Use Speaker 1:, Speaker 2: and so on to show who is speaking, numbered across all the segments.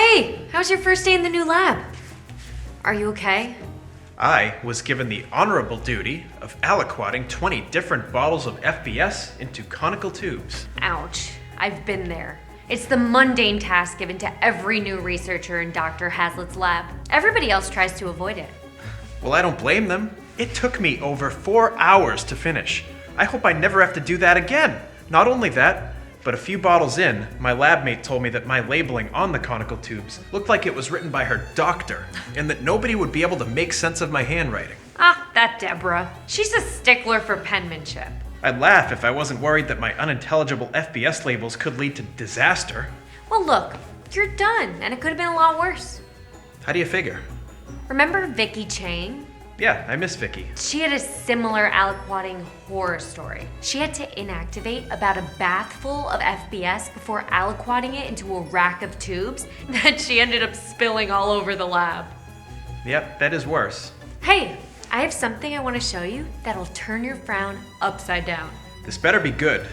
Speaker 1: Hey, how's your first day in the new lab? Are you okay?
Speaker 2: I was given the honorable duty of aliquoting 20 different bottles of FBS into conical tubes.
Speaker 1: Ouch, I've been there. It's the mundane task given to every new researcher in Dr. Hazlitt's lab. Everybody else tries to avoid it.
Speaker 2: Well, I don't blame them. It took me over 4 hours to finish. I hope I never have to do that again. Not only that, but a few bottles in, my lab mate told me that my labeling on the conical tubes looked like it was written by her doctor, and that nobody would be able to make sense of my handwriting.
Speaker 1: Ah, that Deborah. She's a stickler for penmanship.
Speaker 2: I'd laugh if I wasn't worried that my unintelligible FBS labels could lead to disaster.
Speaker 1: Well, look, you're done, and it could have been a lot worse.
Speaker 2: How do you figure?
Speaker 1: Remember Vicky Chang?
Speaker 2: Yeah, I miss Vicky.
Speaker 1: She had a similar aliquoting horror story. She had to inactivate about a bath full of FBS before aliquoting it into a rack of tubes that she ended up spilling all over the lab.
Speaker 2: Yep, that is worse.
Speaker 1: Hey, I have something I want to show you that'll turn your frown upside down.
Speaker 2: This better be good.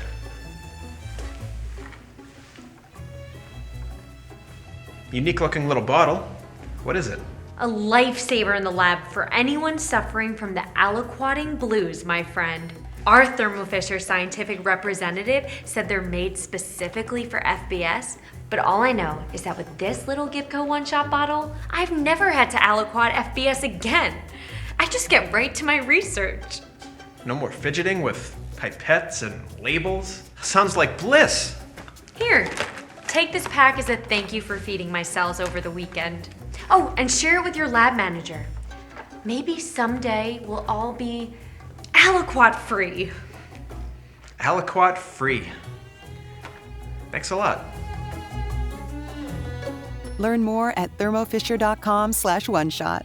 Speaker 2: Unique looking little bottle. What is it?
Speaker 1: A lifesaver in the lab for anyone suffering from the aliquoting blues, my friend. Our Thermo Fisher scientific representative said they're made specifically for FBS, but all I know is that with this little Gibco one-shot bottle, I've never had to aliquot FBS again. I just get right to my research.
Speaker 2: No more fidgeting with pipettes and labels? Sounds like bliss.
Speaker 1: Here, take this pack as a thank you for feeding my cells over the weekend. Oh, and share it with your lab manager. Maybe someday we'll all be aliquot free.
Speaker 2: Aliquot free. Thanks a lot.
Speaker 3: Learn more at thermofisher.com/oneshot.